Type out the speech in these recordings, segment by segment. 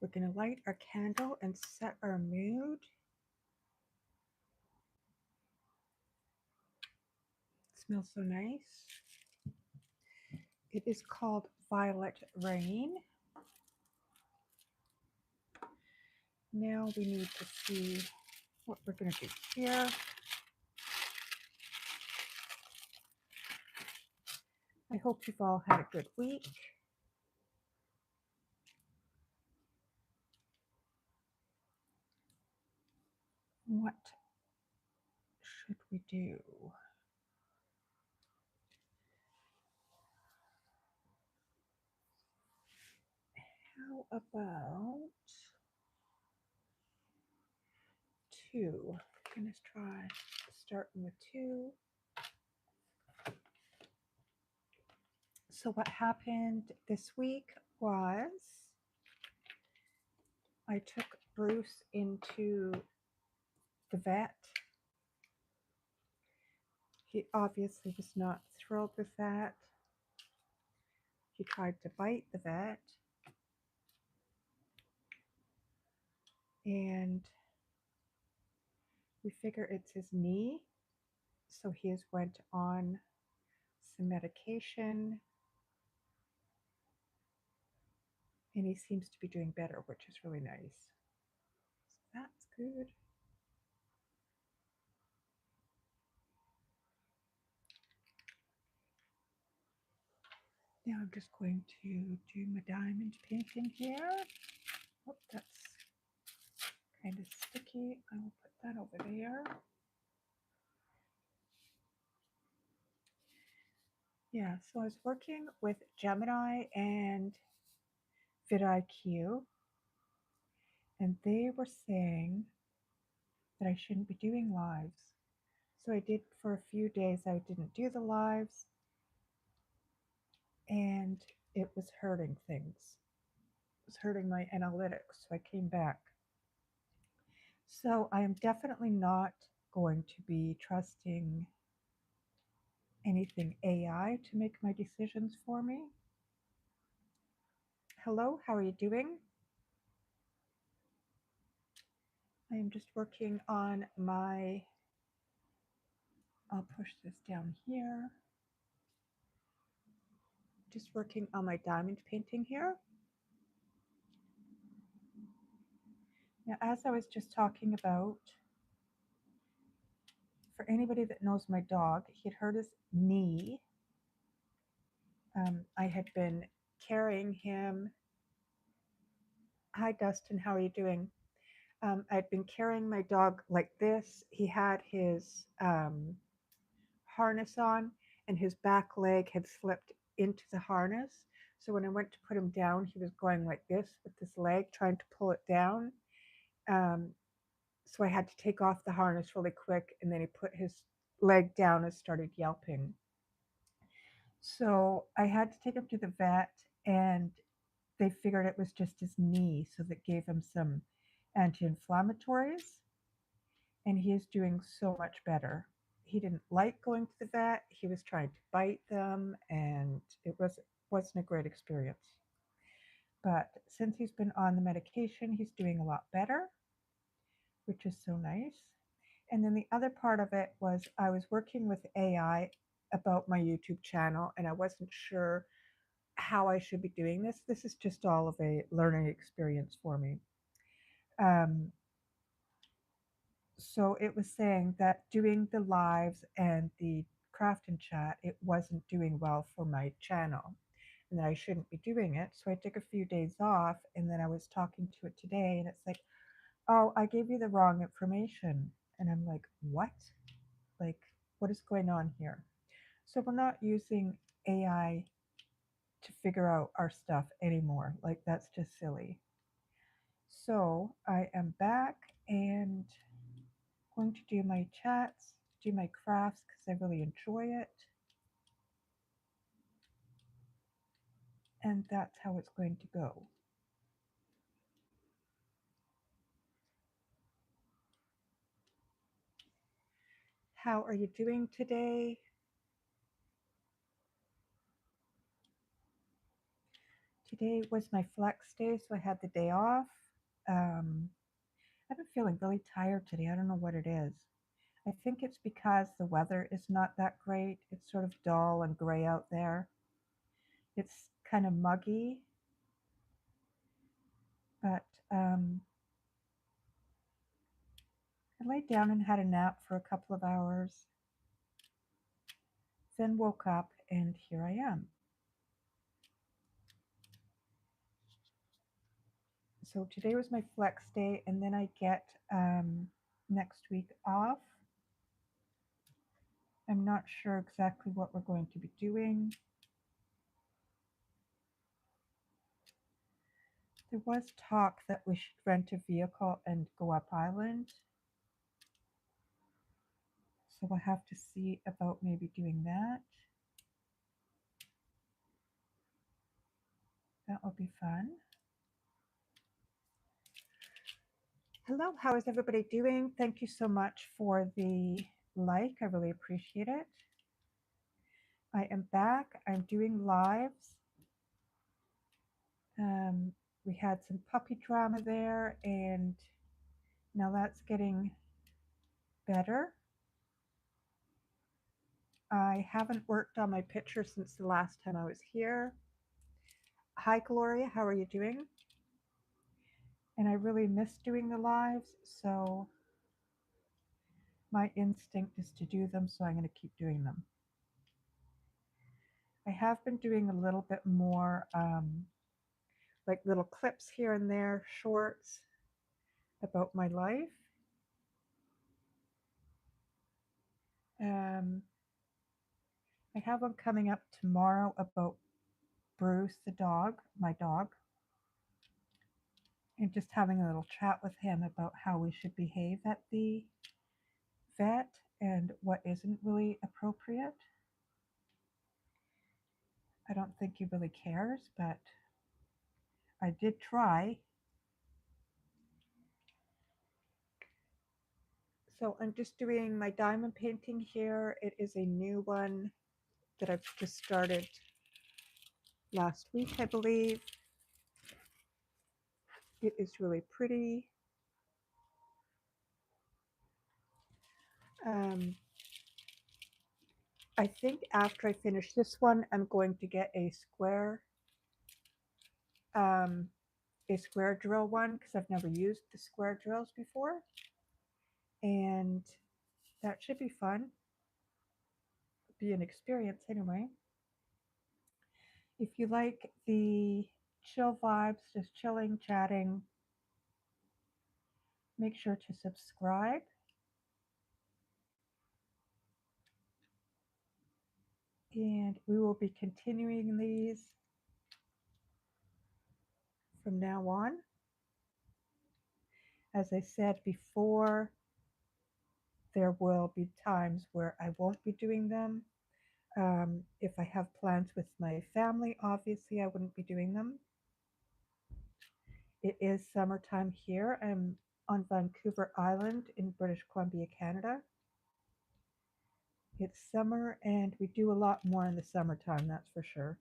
We're going to light our candle and set our mood. It smells so nice. It is called Violet Rain. Now we need to see what we're going to do here. I hope you've all had a good week. What should we do? How about two? I'm going to try starting with two. So what happened this week was I took Bruce into the vet. He obviously was not thrilled with that. He tried to bite the vet, and we figure it's his knee. So he has went on some medication, and he seems to be doing better, which is really nice. So that's good. Now I'm just going to do my diamond painting here. Oh, that's kind of sticky. I will put that over there. Yeah, so I was working with Gemini and vidIQ, and they were saying that I shouldn't be doing lives. So I did for a few days, I didn't do the lives, and it was hurting things. It was hurting my analytics, so I came back. So I am definitely not going to be trusting anything AI to make my decisions for me. Hello, how are you doing? I am just working on my, I'll push this down here. Just working on my diamond painting here. Now, as I was just talking about, for anybody that knows my dog, he had hurt his knee. I had been carrying him. Hi, Dustin, how are you doing? I'd been carrying my dog like this. He had his harness on, and his back leg had slipped into the harness. So when I went to put him down, he was going like this with this leg, trying to pull it down. Um, so I had to take off the harness really quick, and then he put his leg down and started yelping. So I had to take him to the vet, and they figured it was just his knee, so that gave him some anti-inflammatories, and he is doing so much better. He didn't like going to the vet. He was trying to bite them, and it wasn't a great experience. But since he's been on the medication, he's doing a lot better, which is so nice. And then the other part of it was I was working with AI about my YouTube channel, and I wasn't sure how I should be doing this. This is just all of a learning experience for me. Um, so it was saying that doing the lives and the craft and chat, it wasn't doing well for my channel, and that I shouldn't be doing it. So I took a few days off, and then I was talking to it today, and it's like, oh, I gave you the wrong information. And I'm like, what? Like, what is going on here? So we're not using AI to figure out our stuff anymore. Like, that's just silly. So I am back and going to do my chats, do my crafts because I really enjoy it. And that's how it's going to go. How are you doing today? today was my flex day, so I had the day off. Um, I've been feeling really tired today. I don't know what it is. I think it's because the weather is not that great. It's sort of dull and gray out there. It's kind of muggy, but I laid down and had a nap for a couple of hours, then woke up, and here I am. So today was my flex day, and then I get next week off. I'm not sure exactly what we're going to be doing. There was talk that we should rent a vehicle and go up island. So we'll have to see about maybe doing that. That will be fun. Hello, how is everybody doing? Thank you so much for the like. I really appreciate it. I am back. I'm doing lives. We had some puppy drama there, and now that's getting better. I haven't worked on my picture since the last time I was here. Hi, Gloria. How are you doing? And I really miss doing the lives, so my instinct is to do them, so I'm going to keep doing them. I have been doing a little bit more like little clips here and there, shorts about my life. I have one coming up tomorrow about Bruce, the dog, my dog, and just having a little chat with him about how we should behave at the vet and what isn't really appropriate. I don't think he really cares, but I did try. So I'm just doing my diamond painting here. It is a new one that I've just started last week, I believe. It is really pretty. I think after I finish this one, I'm going to get a square drill one because I've never used the square drills before, and that should be fun. Be an experience anyway. If you like the chill vibes, just chilling, chatting, make sure to subscribe. And we will be continuing these from now on. As I said before, there will be times where I won't be doing them. If I have plans with my family, obviously I wouldn't be doing them. It is summertime here. I'm on Vancouver Island in British Columbia, Canada. It's summer and we do a lot more in the summertime, that's for sure.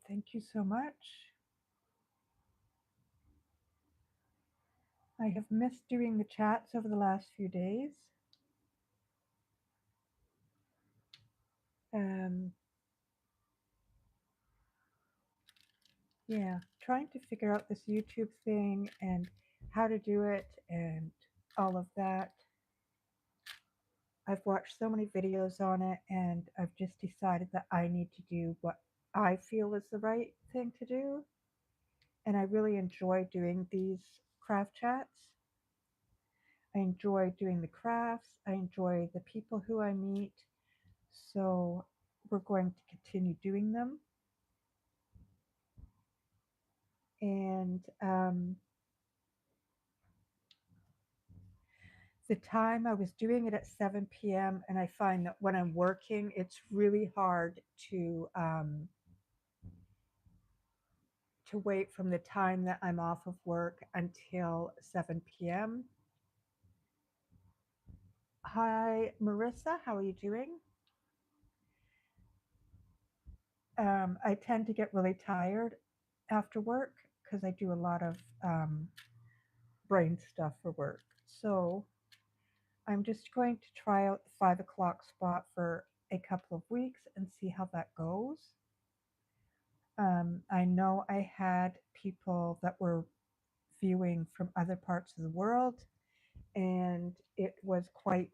Thank you so much. I have missed doing the chats over the last few days. Yeah, trying to figure out this YouTube thing and how to do it and all of that. I've watched so many videos on it and I've just decided that I need to do what I feel is the right thing to do. And I really enjoy doing these craft chats. I enjoy doing the crafts. I enjoy the people who I meet. So we're going to continue doing them. And the time I was doing it at 7 p.m. and I find that when I'm working, it's really hard to wait from the time that I'm off of work until 7 p.m. Hi, Marissa. How are you doing? I tend to get really tired after work because I do a lot of brain stuff for work. So I'm just going to try out the 5 o'clock spot for a couple of weeks and see how that goes. I know I had people that were viewing from other parts of the world, and it was quite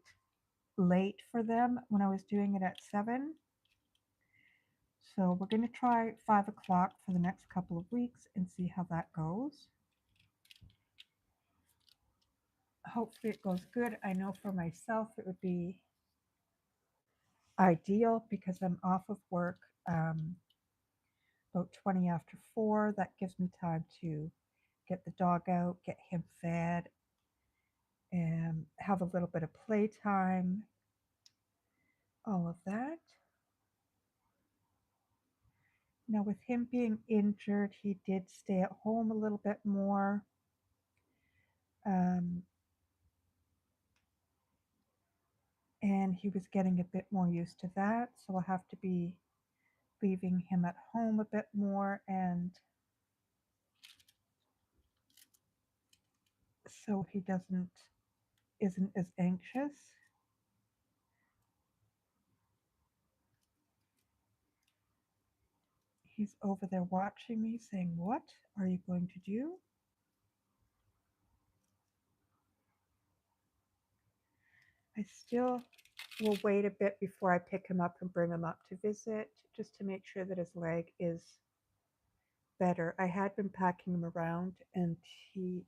late for them when I was doing it at 7. So we're going to try 5 o'clock for the next couple of weeks and see how that goes. Hopefully it goes good. I know for myself it would be ideal because I'm off of work about 20 after 4. That gives me time to get the dog out, get him fed, and have a little bit of playtime, all of that. Now, with him being injured, he did stay at home a little bit more. Um, and he was getting a bit more used to that. So I'll have to be leaving him at home a bit more, and so he isn't as anxious. He's over there watching me saying, "What are you going to do?" I still will wait a bit before I pick him up and bring him up to visit, just to make sure that his leg is better. I had been packing him around, and he,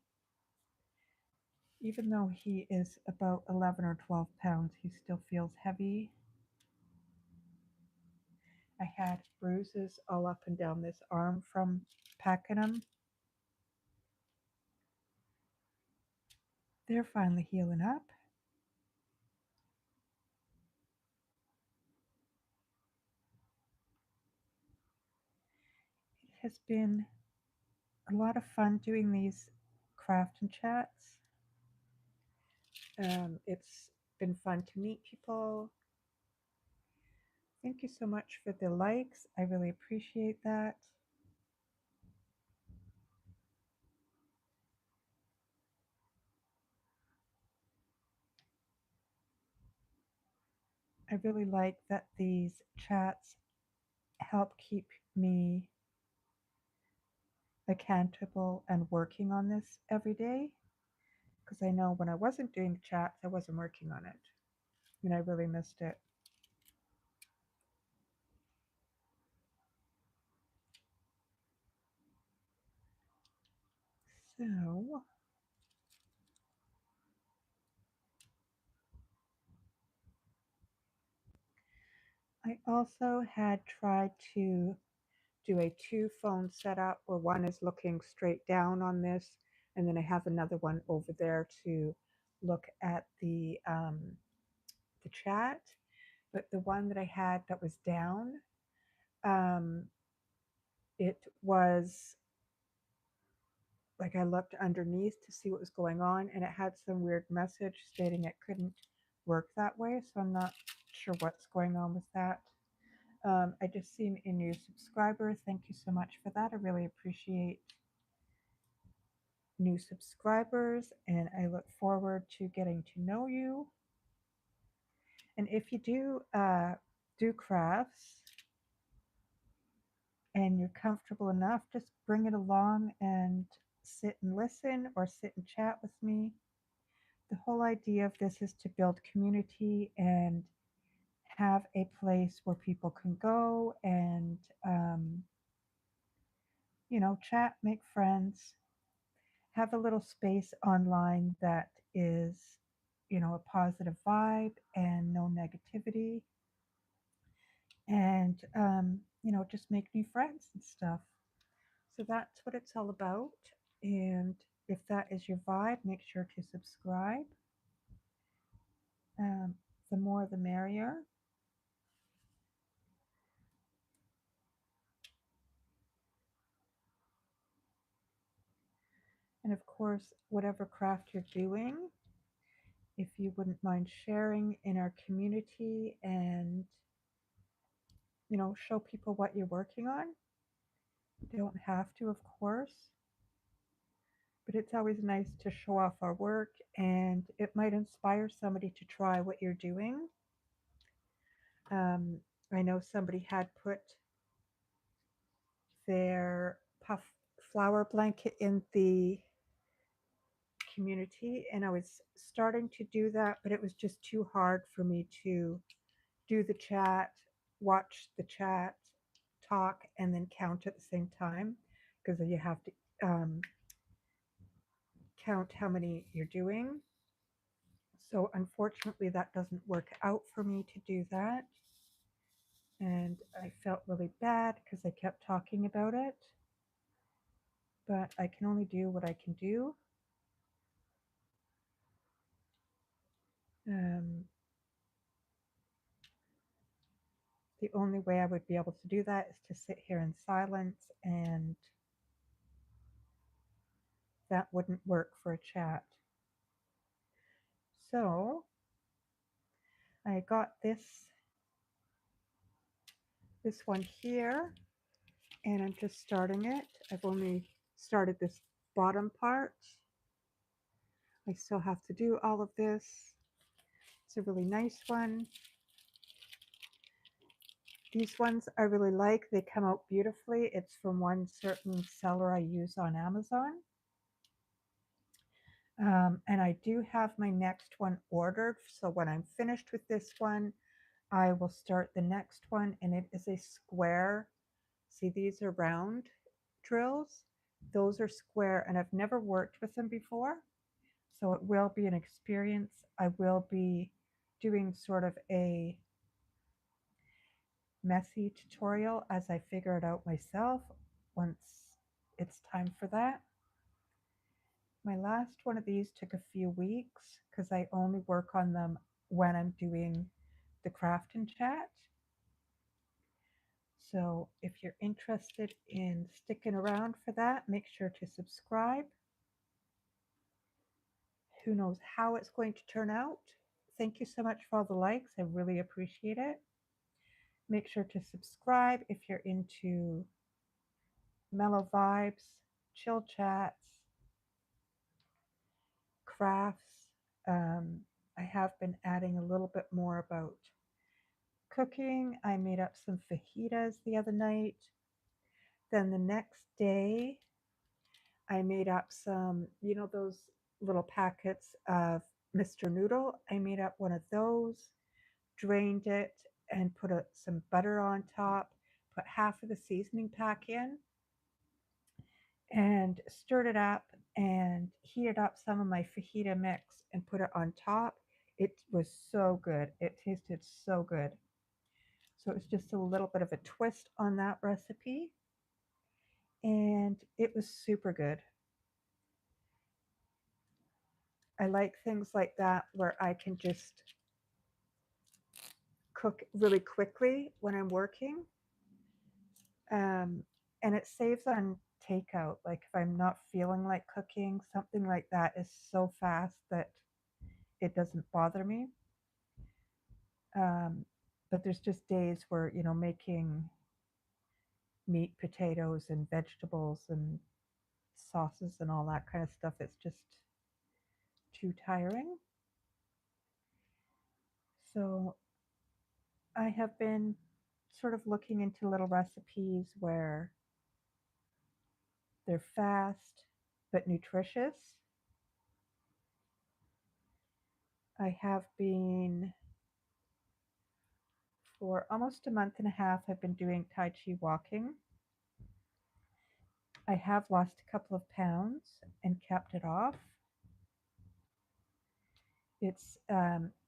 even though he is about 11 or 12 pounds, he still feels heavy. I had bruises all up and down this arm from packing him. They're finally healing up. It has been a lot of fun doing these craft and chats. It's been fun to meet people. Thank you so much for the likes. I really appreciate that. I really like that these chats help keep me accountable and working on this every day, because I know when I wasn't doing the chats, I wasn't working on it, and I really missed it. So I also had tried to do a two phone setup where one is looking straight down on this, and then I have another one over there to look at the chat. But the one that I had that was down, um, it was like I looked underneath to see what was going on, and it had some weird message stating it couldn't work that way. So I'm not sure what's going on with that. I just seen a new subscriber. Thank you so much for that. I really appreciate new subscribers, and I look forward to getting to know you. And if you do crafts and you're comfortable enough, just bring it along and sit and listen or sit and chat with me. The whole idea of this is to build community and have a place where people can go and, chat, make friends, have a little space online that is, a positive vibe and no negativity, and, just make new friends and stuff. So that's what it's all about. And if that is your vibe, make sure to subscribe. Um, the more, the merrier. And of course, whatever craft you're doing, if you wouldn't mind sharing in our community and, show people what you're working on. You don't have to, of course, but it's always nice to show off our work, and it might inspire somebody to try what you're doing. I know somebody had put their puff flower blanket in the community, and I was starting to do that, but it was just too hard for me to do the chat, watch the chat, talk, and then count at the same time, because you have to count how many you're doing. So unfortunately, that doesn't work out for me to do that. And I felt really bad because I kept talking about it. But I can only do what I can do. The only way I would be able to do that is to sit here in silence, and that wouldn't work for a chat. So I got this one here, and I'm just starting it. I've only started this bottom part. I still have to do all of this. It's a really nice one. These ones I really like. They come out beautifully. It's from one certain seller I use on Amazon. And I do have my next one ordered. So when I'm finished with this one, I will start the next one, and it is a square. See, these are round drills. Those are square, and I've never worked with them before. So it will be an experience. I will be doing sort of a messy tutorial as I figure it out myself once it's time for that. My last one of these took a few weeks because I only work on them when I'm doing the craft and chat. So if you're interested in sticking around for that, make sure to subscribe. Who knows how it's going to turn out? Thank you so much for all the likes. I really appreciate it. Make sure to subscribe if you're into mellow vibes, chill chats, crafts. I have been adding a little bit more about cooking. I made up some fajitas the other night. Then the next day, I made up some, those little packets of Mr. Noodle. I made up one of those, drained it, and put some butter on top, put half of the seasoning pack in, and stirred it up and heated up some of my fajita mix and put it on top. It was so good. It tasted so good. So it was just a little bit of a twist on that recipe, and it was super good. I like things like that where I can just cook really quickly when I'm working. And it saves on takeout. Like if I'm not feeling like cooking, something like that is so fast that it doesn't bother me. But there's just days where, making meat, potatoes, and vegetables and sauces and all that kind of stuff, it's just too tiring. So I have been sort of looking into little recipes where they're fast but nutritious. I have been, for almost a month and a half, I've been doing Tai Chi walking. I have lost a couple of pounds and kept it off. It's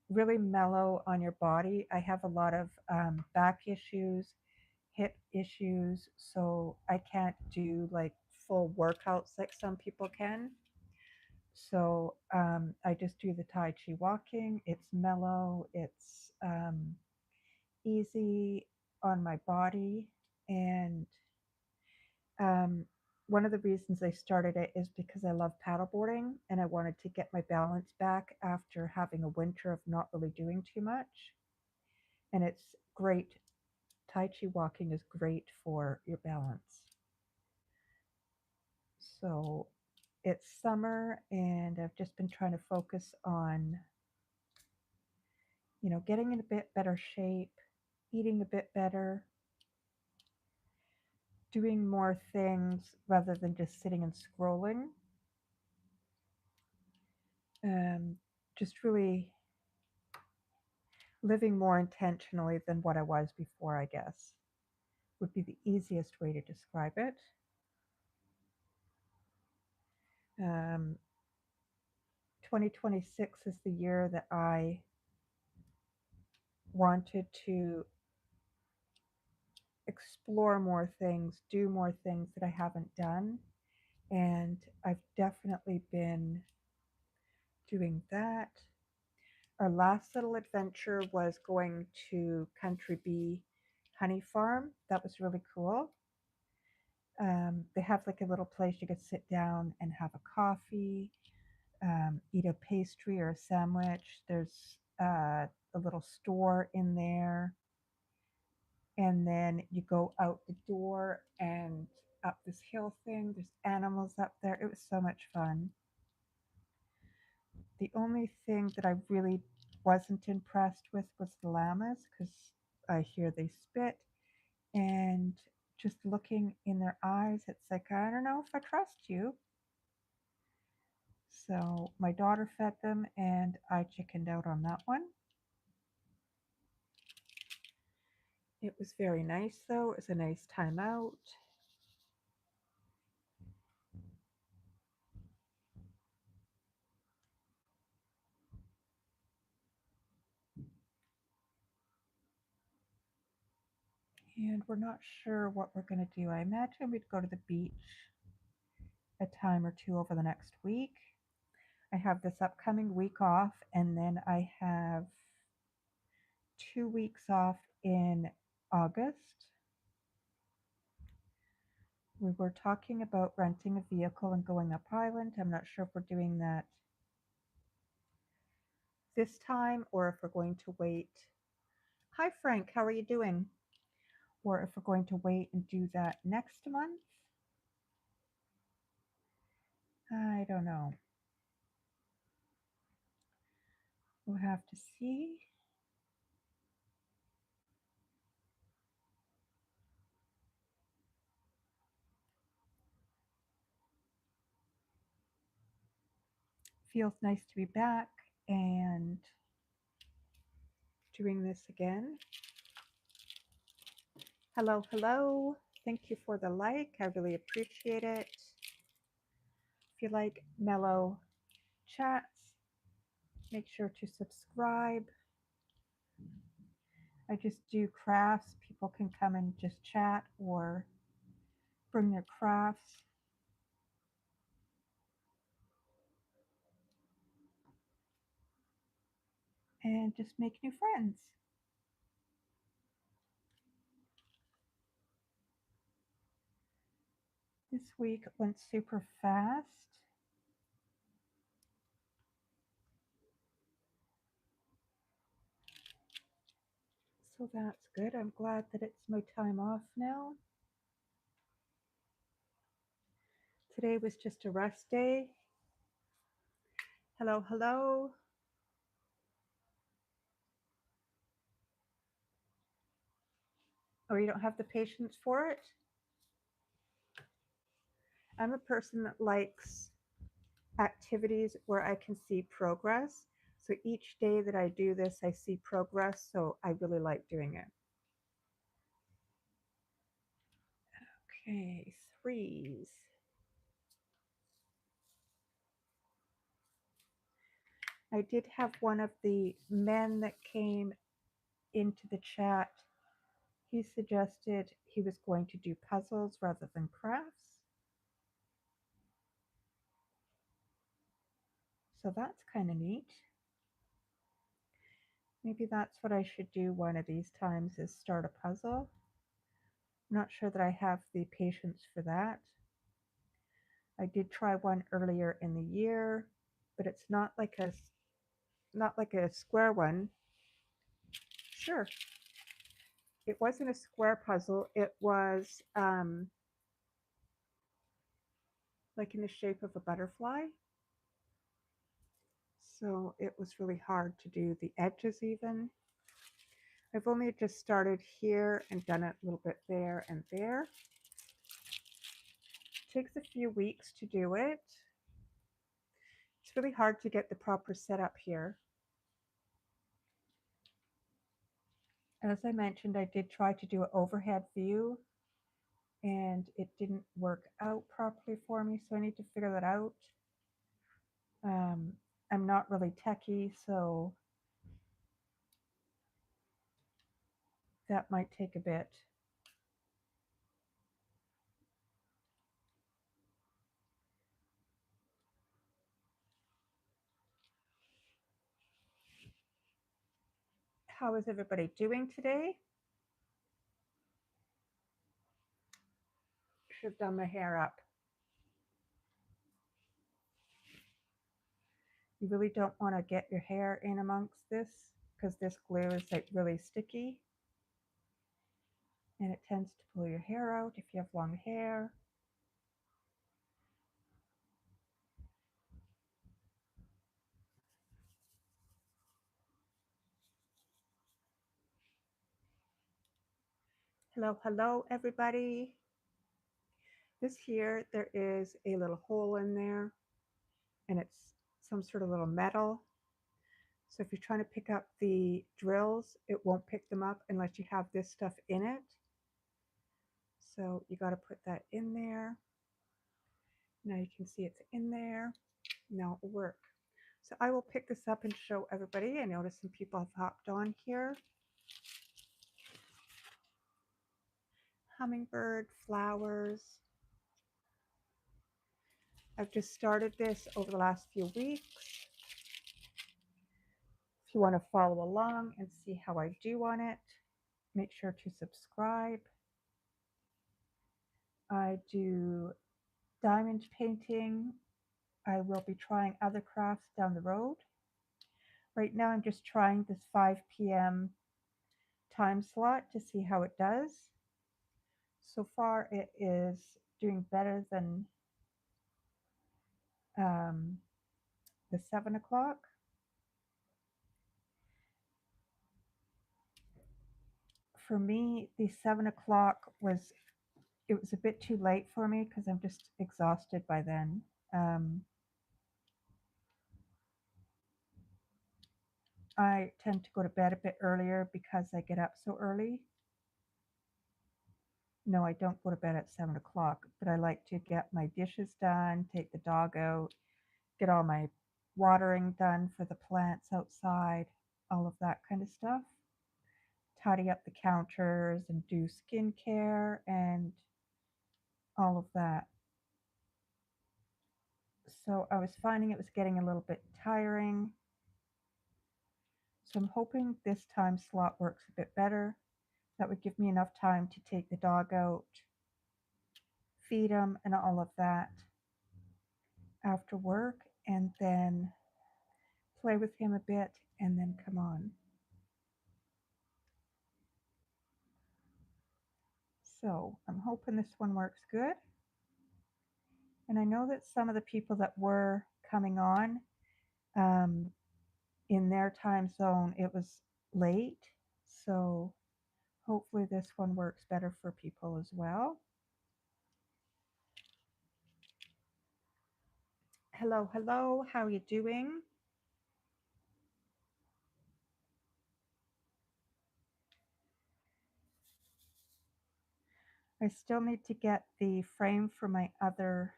really mellow on your body. I have a lot of back issues, hip issues, so I can't do like full workouts like some people can. So I just do the Tai Chi walking. It's mellow, it's easy on my body, and one of the reasons I started it is because I love paddleboarding and I wanted to get my balance back after having a winter of not really doing too much. And it's great. Tai Chi walking is great for your balance. So it's summer and I've just been trying to focus on, getting in a bit better shape, eating a bit better, doing more things rather than just sitting and scrolling. Just really living more intentionally than what I was before, I guess, would be the easiest way to describe it. Um, 2026 is the year that I wanted to explore more things, do more things that I haven't done. And I've definitely been doing that. Our last little adventure was going to Country Bee Honey Farm. That was really cool. They have like a little place you could sit down and have a coffee, eat a pastry or a sandwich. There's a little store in there. And then you go out the door and up this hill thing. There's animals up there. It was so much fun. The only thing that I really wasn't impressed with was the llamas because I hear they spit. And just looking in their eyes, it's like, I don't know if I trust you. So my daughter fed them and I chickened out on that one. It was very nice though. It was a nice time out. And we're not sure what we're going to do. I imagine we'd go to the beach a time or two over the next week. I have this upcoming week off, and then I have 2 weeks off in August. We were talking about renting a vehicle and going up island. I'm not sure if we're doing that this time or if we're going to wait. Hi, Frank. How are you doing? Or if we're going to wait and do that next month. I don't know. We'll have to see. Feels nice to be back and doing this again. Hello, hello. Thank you for the like. I really appreciate it. If you like mellow chats, make sure to subscribe. I just do crafts. People can come and just chat or bring their crafts. And just make new friends. This week went super fast. So that's good. I'm glad that it's my time off now. Today was just a rest day. Hello, hello. Or you don't have the patience for it? I'm a person that likes activities where I can see progress. So each day that I do this, I see progress. So I really like doing it. Okay, threes. I did have one of the men that came into the chat. He suggested he was going to do puzzles rather than crafts. So that's kind of neat. Maybe that's what I should do one of these times is start a puzzle. I'm not sure that I have the patience for that. I did try one earlier in the year, but it's not like a square one. Sure. It wasn't a square puzzle. It was like in the shape of a butterfly. So it was really hard to do the edges even. I've only just started here and done it a little bit there and there. It takes a few weeks to do it. It's really hard to get the proper setup here. As I mentioned, I did try to do an overhead view and it didn't work out properly for me, so I need to figure that out. I'm not really techie, so that might take a bit. How is everybody doing today? Should have done my hair up. You really don't want to get your hair in amongst this because this glue is like really sticky and it tends to pull your hair out if you have long hair. Hello, hello, everybody. This here, there is a little hole in there and it's some sort of little metal. So if you're trying to pick up the drills, it won't pick them up unless you have this stuff in it. So you got to put that in there. Now you can see it's in there. Now it will work. So I will pick this up and show everybody. I noticed some people have hopped on here. Hummingbird, flowers. I've just started this over the last few weeks. If you want to follow along and see how I do on it, make sure to subscribe. I do diamond painting. I will be trying other crafts down the road. Right now I'm just trying this 5 p.m. time slot to see how it does. So far it is doing better than the 7 o'clock. For me, the 7 o'clock was a bit too late for me because I'm just exhausted by then. I tend to go to bed a bit earlier because I get up so early. No, I don't go to bed at 7 o'clock, but I like to get my dishes done, take the dog out, get all my watering done for the plants outside, all of that kind of stuff. Tidy up the counters and do skincare and all of that. So I was finding it was getting a little bit tiring. So I'm hoping this time slot works a bit better. That would give me enough time to take the dog out, feed him and all of that after work, and then play with him a bit and then come on. So I'm hoping this one works good. And I know that some of the people that were coming on, in their time zone, it was late. So hopefully this one works better for people as well. Hello, hello, how are you doing? I still need to get the frame for my other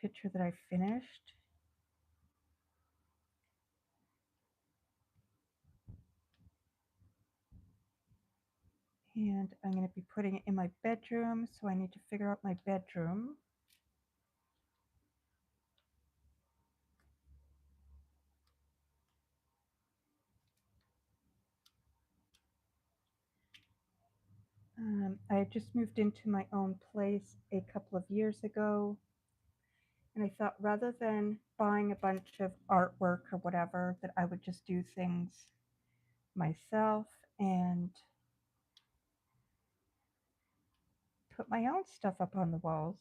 picture that I finished. And I'm going to be putting it in my bedroom, so I need to figure out my bedroom. I had just moved into my own place a couple of years ago, and I thought rather than buying a bunch of artwork or whatever, that I would just do things myself and put my own stuff up on the walls.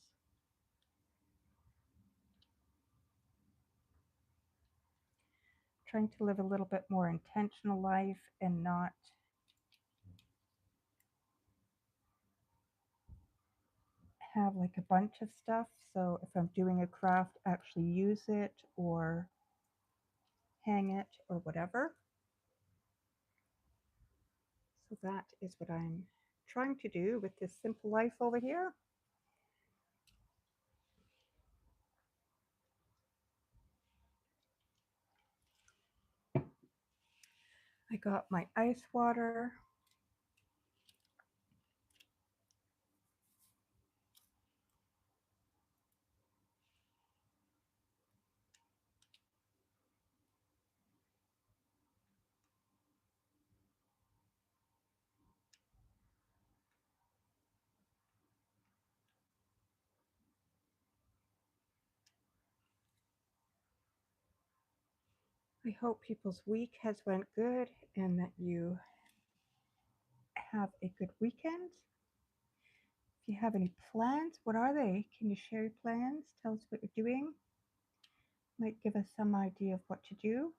Trying to live a little bit more intentional life and not have like a bunch of stuff. So if I'm doing a craft, actually use it or hang it or whatever. So that is what I'm trying to do with this simple life over here. I got my ice water. I hope people's week has went good and that you have a good weekend. If you have any plans, what are they? Can you share your plans? Tell us what you're doing. Might give us some idea of what to do.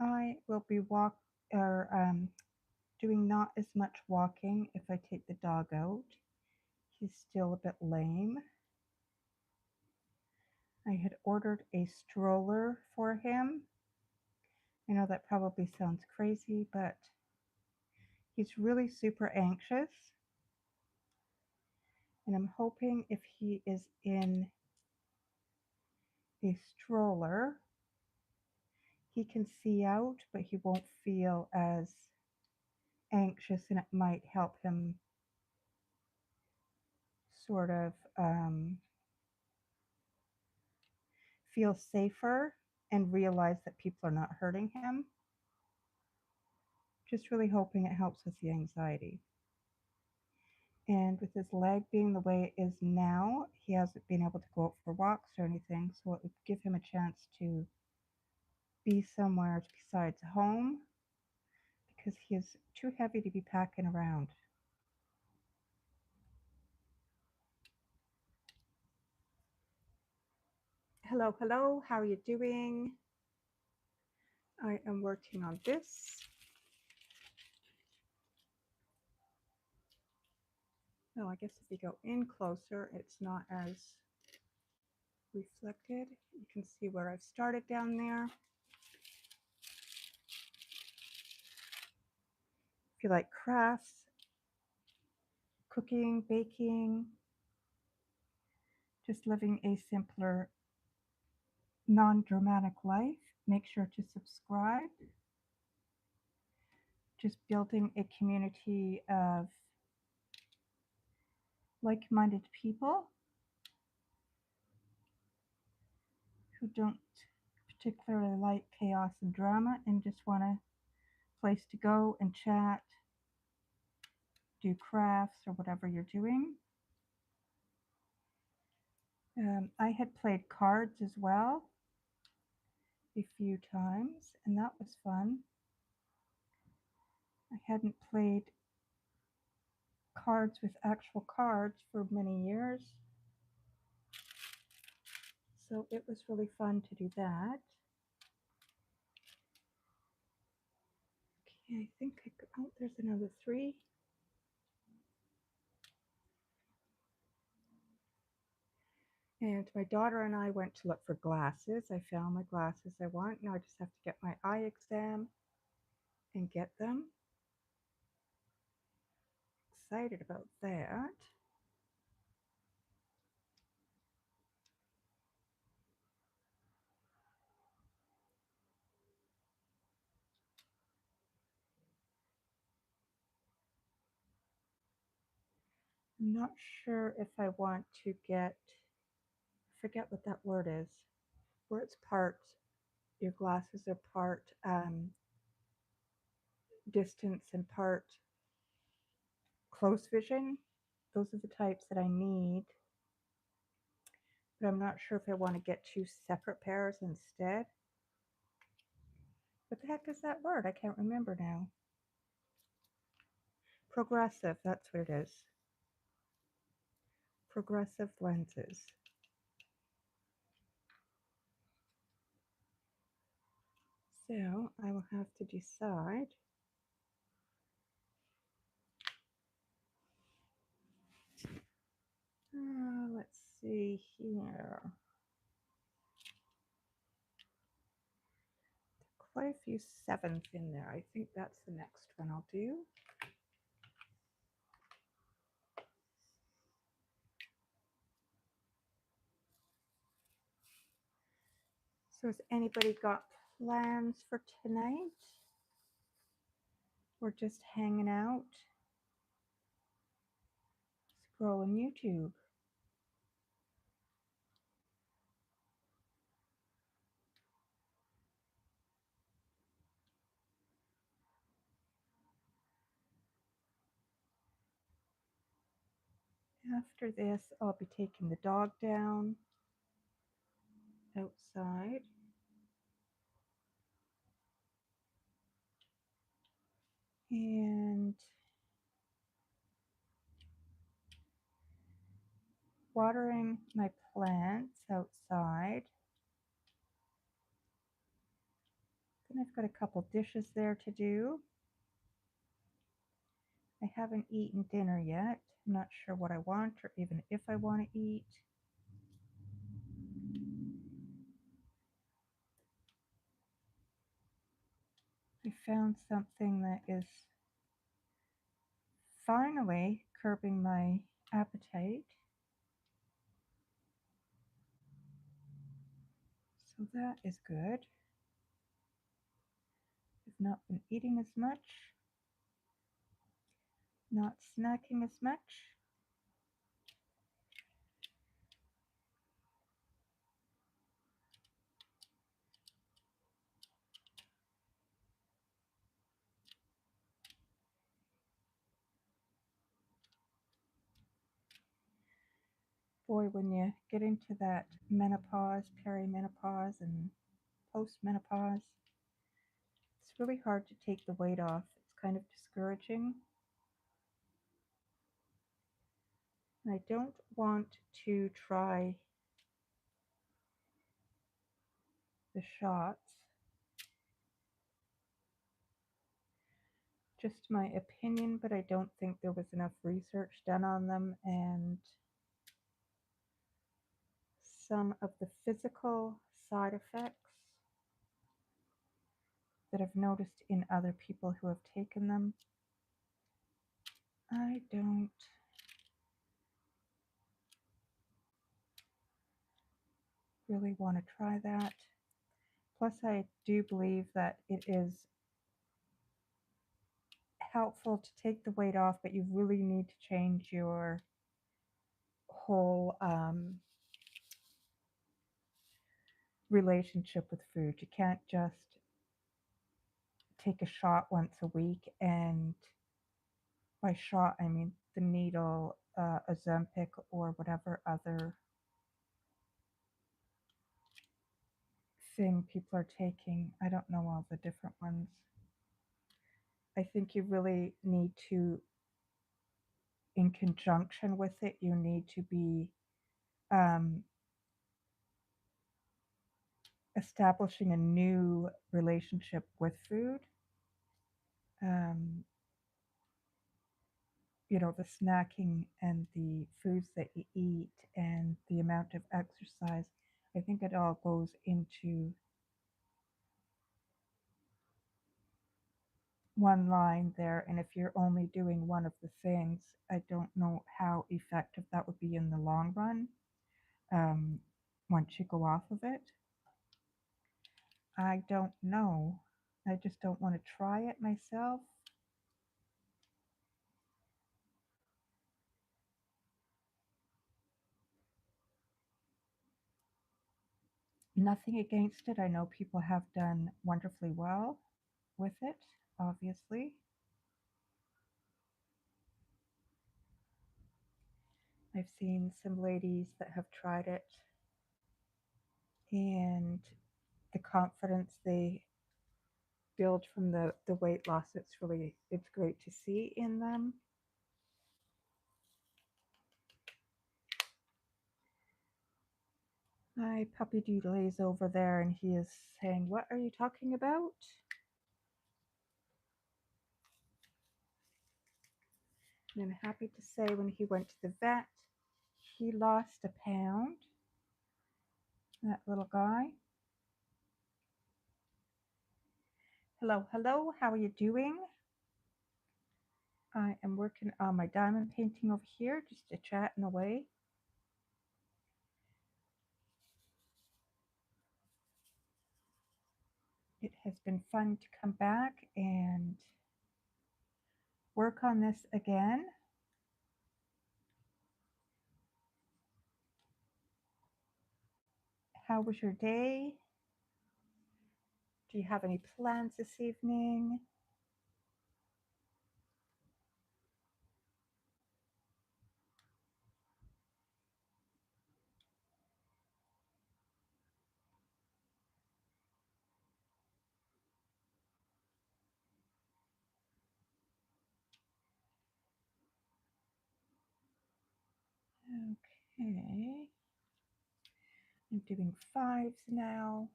I will be doing not as much walking if I take the dog out. He's still a bit lame. I had ordered a stroller for him. I know that probably sounds crazy, but he's really super anxious. And I'm hoping if he is in a stroller, he can see out, but he won't feel as anxious, and it might help him sort of feel safer and realize that people are not hurting him. Just really hoping it helps with the anxiety. And with his leg being the way it is now, he hasn't been able to go out for walks or anything, so it would give him a chance to be somewhere besides home because he is too heavy to be packing around. Hello, hello, how are you doing? I am working on this. No, I guess if you go in closer, it's not as reflected. You can see where I've started down there. If you like crafts, cooking, baking, just living a simpler, non-dramatic life, make sure to subscribe. Just building a community of like-minded people who don't particularly like chaos and drama and just want a place to go and chat, do crafts or whatever you're doing. I had played cards as well a few times, and that was fun. I hadn't played cards with actual cards for many years, so it was really fun to do that. Okay, I think there's another 3. And my daughter and I went to look for glasses. I found my glasses I want. Now I just have to get my eye exam and get them. Excited about that. I'm not sure if I want to get, forget what that word is, where it's part, your glasses are part distance and part close vision. Those are the types that I need, but I'm not sure if I want to get 2 separate pairs instead. What the heck is that word? I can't remember now. Progressive, that's what it is. Progressive lenses. So I will have to decide. Let's see here. Quite a few 7s in there. I think that's the next one I'll do. So has anybody got plans for tonight? Or just hanging out? Scrolling YouTube? After this, I'll be taking the dog down outside. And watering my plants outside. Then I've got a couple dishes there to do. I haven't eaten dinner yet. I'm not sure what I want or even if I want to eat. I found something that is finally curbing my appetite. So that is good. I've not been eating as much, not snacking as much. Boy, when you get into that menopause, perimenopause, and postmenopause, it's really hard to take the weight off. It's kind of discouraging. And I don't want to try the shots. Just my opinion, but I don't think there was enough research done on them, and some of the physical side effects that I've noticed in other people who have taken them, I don't really want to try that. Plus, I do believe that it is helpful to take the weight off, but you really need to change your whole relationship with food. You can't just take a shot once a week, and by shot I mean the needle, Ozempic, or whatever other thing people are taking. I don't know all the different ones. I think you really need to, in conjunction with it, you need to be establishing a new relationship with food. You know, the snacking and the foods that you eat and the amount of exercise. I think it all goes into one line there. And if you're only doing one of the things, I don't know how effective that would be in the long run once you go off of it. I don't know. I just don't want to try it myself. Nothing against it. I know people have done wonderfully well with it. obviously. I've seen some ladies that have tried it, and the confidence they build from the weight loss, it's great to see in them. My puppy Doodle is over there, and he is saying, "What are you talking about?" And I'm happy to say when he went to the vet, he lost a pound. That little guy. Hello, hello, how are you doing? I am working on my diamond painting over here, just chatting away. It has been fun to come back and work on this again. How was your day? Do you have any plans this evening? Okay. I'm doing fives now.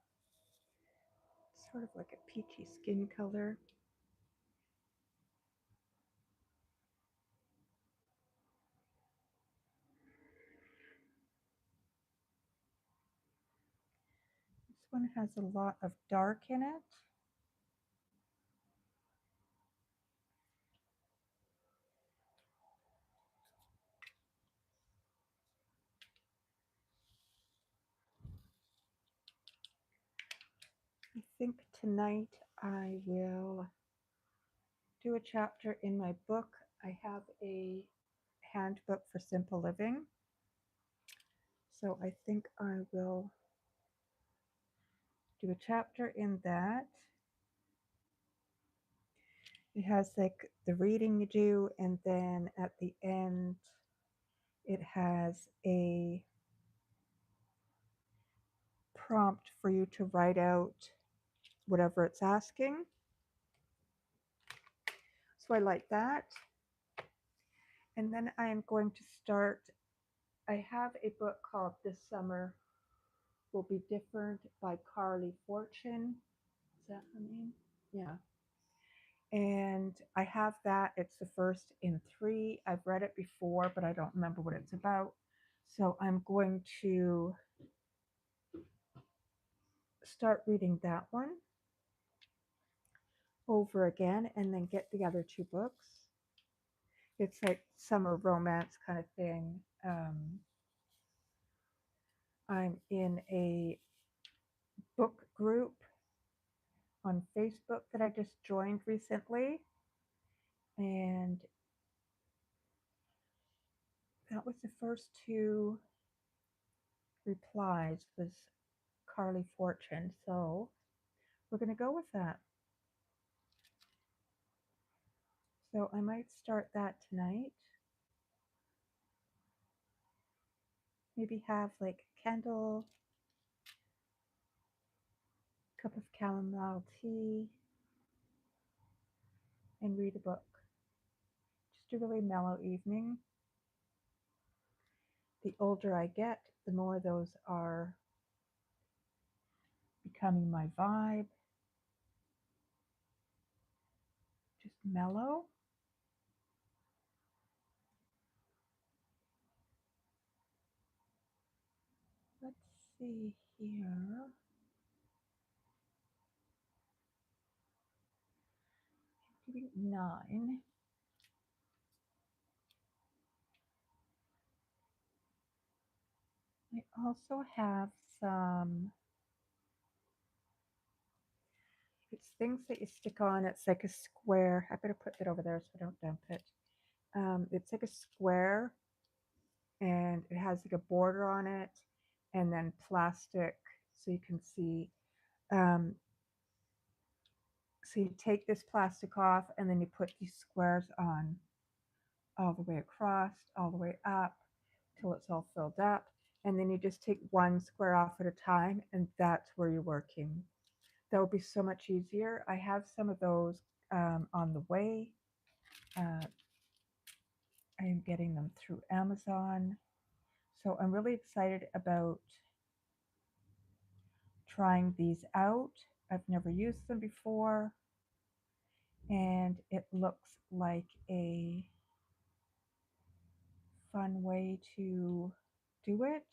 Sort of like a peachy skin color. This one has a lot of dark in it. I think tonight I will do a chapter in my book. I have a handbook for simple living. So I think I will do a chapter in that. It has like the reading you do, and then at the end, it has a prompt for you to write out whatever it's asking. So I like that. And then I am going to start. I have a book called This Summer Will Be Different by Carly Fortune. Is that her name? Yeah. And I have that. It's the first in 3. I've read it before, but I don't remember what it's about. So I'm going to start reading that one over again and then get the other 2 books. It's like summer romance kind of thing. I'm in a book group on Facebook that I just joined recently, and that was the first 2 replies was Carly Fortune. So we're going to go with that. So I might start that tonight. Maybe have like a candle, cup of chamomile tea, and read a book. Just a really mellow evening. The older I get, the more those are becoming my vibe. Just mellow. Let's see here. Maybe 9. I also have some, it's things that you stick on. It's like a square. I better put it over there so I don't dump it. It's like a square, and it has like a border on it, and then plastic so you can see So you take this plastic off and then you put these squares on all the way across, all the way up till it's all filled up. And then you just take one square off at a time, and that's where you're working. That would be so much easier. I have some of those on the way. I am getting them through Amazon. So I'm really excited about trying these out. I've never used them before, and it looks like a fun way to do it.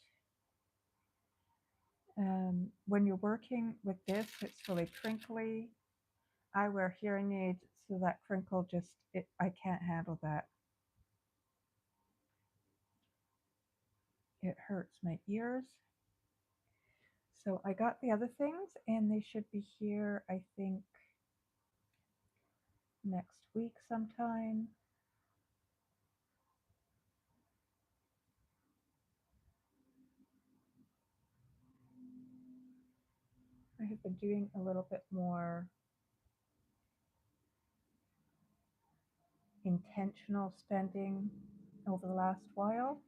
When you're working with this, it's really crinkly. I wear hearing aids, so that crinkle I can't handle that. It hurts my ears. So I got the other things, and they should be here, I think, next week sometime. I have been doing a little bit more intentional spending over the last while.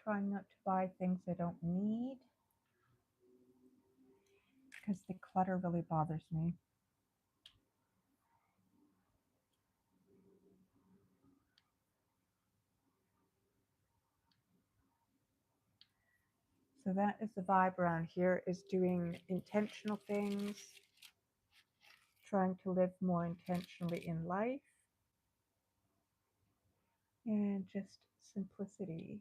Trying not to buy things I don't need because the clutter really bothers me. So that is the vibe around here, is doing intentional things, trying to live more intentionally in life, and just simplicity.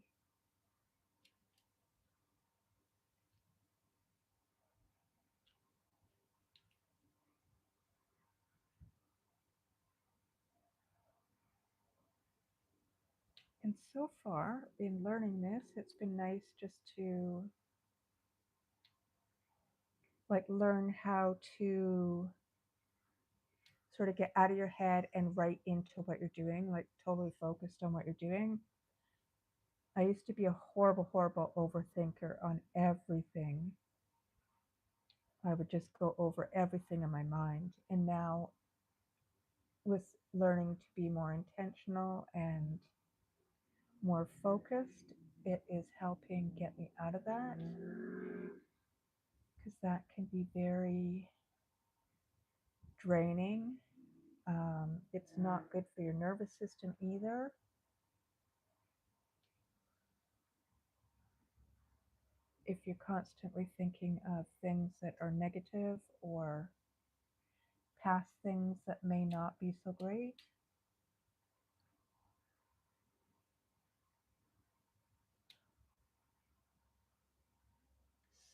And so far in learning this, it's been nice just to learn how to sort of get out of your head and right into what you're doing, like totally focused on what you're doing. I used to be a horrible, horrible overthinker on everything. I would just go over everything in my mind. And now, with learning to be more intentional and more focused, it is helping get me out of that, because that can be very draining. It's not good for your nervous system either. If you're constantly thinking of things that are negative or past things that may not be so great.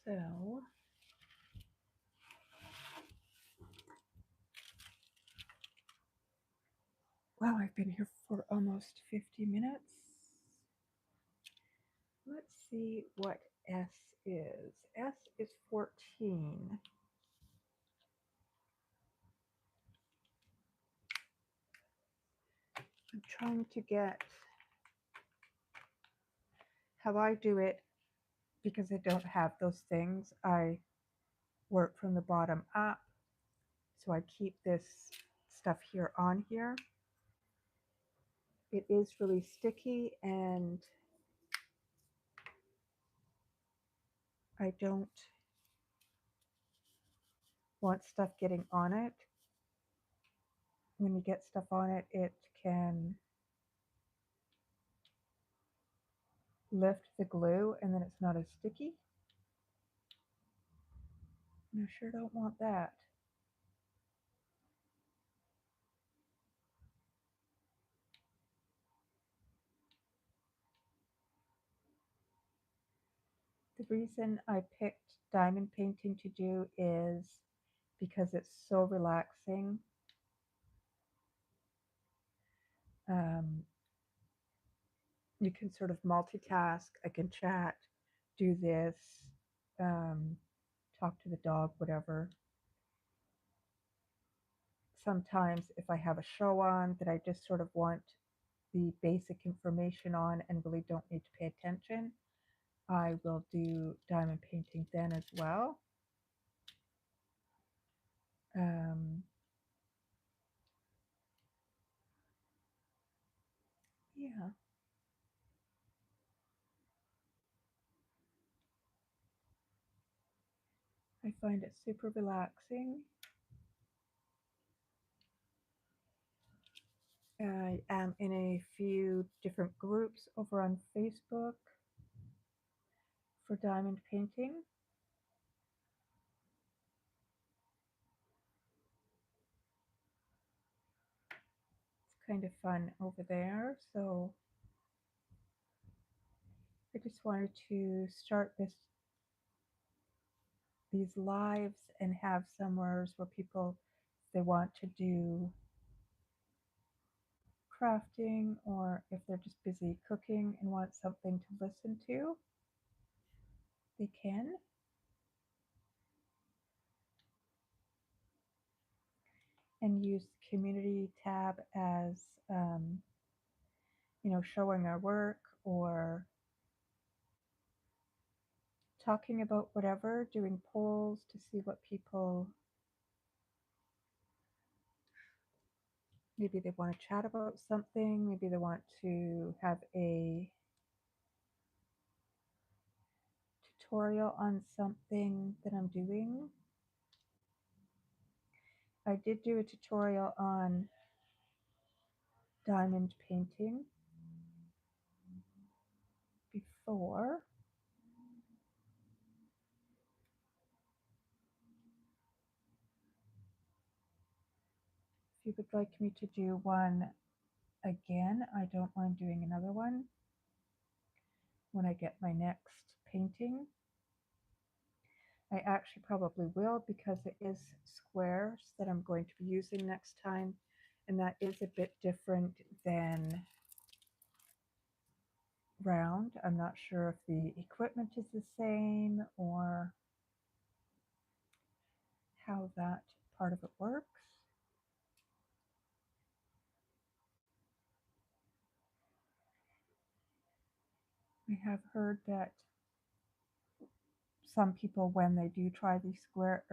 So, wow, I've been here for almost 50 minutes. Let's see what S is. S is 14. I'm trying to get how I do it, because I don't have those things. I work from the bottom up. So I keep this stuff here on here. It is really sticky, and I don't want stuff getting on it. When you get stuff on it, it can lift the glue and then it's not as sticky. And I sure don't want that. The reason I picked diamond painting to do is because it's so relaxing. You can sort of multitask. I can chat, do this, talk to the dog, whatever. Sometimes if I have a show on that I just sort of want the basic information on and really don't need to pay attention, I will do diamond painting then as well. I find it super relaxing. I am in a few different groups over on Facebook for diamond painting. It's kind of fun over there. So I just wanted to start these lives and have somewhere where people, if they want to do crafting or if they're just busy cooking and want something to listen to, they can. And use the community tab as, showing our work or talking about whatever, doing polls to see what people, maybe they want to chat about something, maybe they want to have a tutorial on something that I'm doing. I did do a tutorial on diamond painting before. If you would like me to do one again, I don't mind doing another one when I get my next painting. I actually probably will because it is squares that I'm going to be using next time, and that is a bit different than round. I'm not sure if the equipment is the same or how that part of it works. I have heard that some people, when they do try these square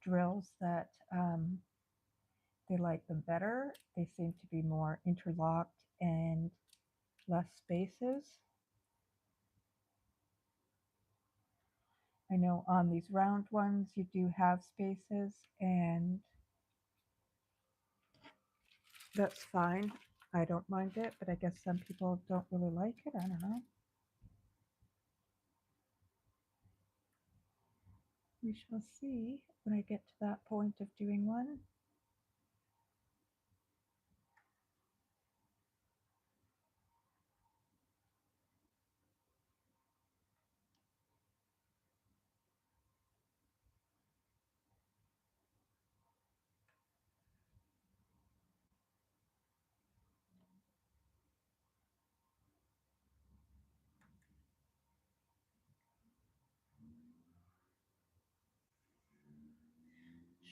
drills, that they like them better. They seem to be more interlocked and less spaces. I know on these round ones you do have spaces, and that's fine. I don't mind it, but I guess some people don't really like it. I don't know. We shall see when I get to that point of doing one.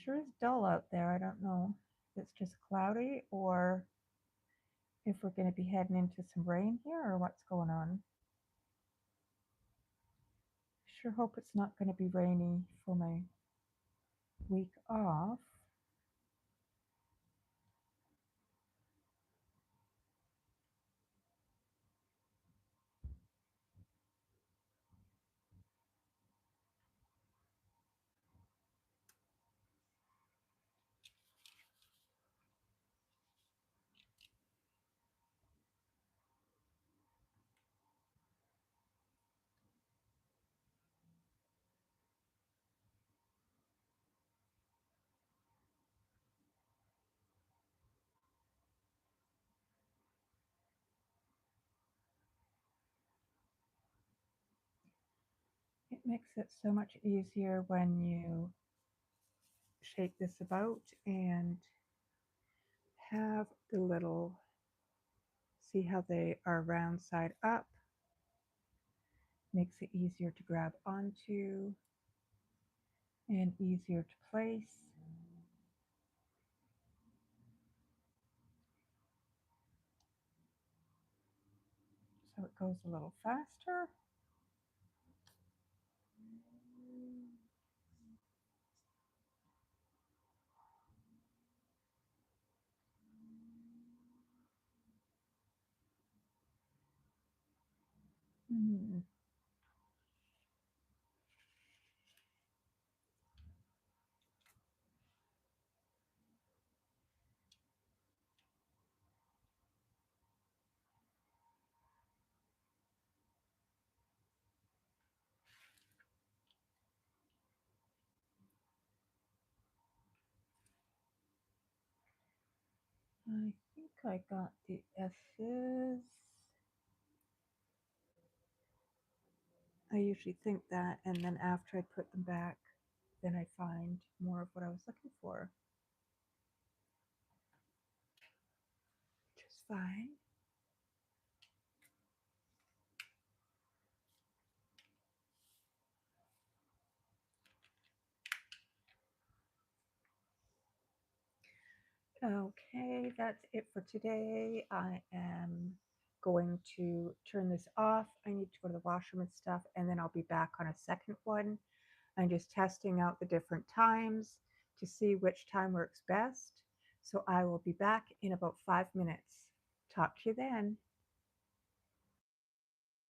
Sure is dull out there. I don't know if it's just cloudy or if we're going to be heading into some rain here or what's going on. Sure hope it's not going to be rainy for my week off. It makes it so much easier when you shake this about and have the little, see how they are round side up, makes it easier to grab onto and easier to place. So it goes a little faster. Hmm. I think I got the S's. I usually think that, and then after I put them back, then I find more of what I was looking for, which is fine. Okay, that's it for today. I am going to turn this off. I need to go to the washroom and stuff, and then I'll be back on a second one. I'm just testing out the different times to see which time works best. So I will be back in about 5 minutes. Talk to you then.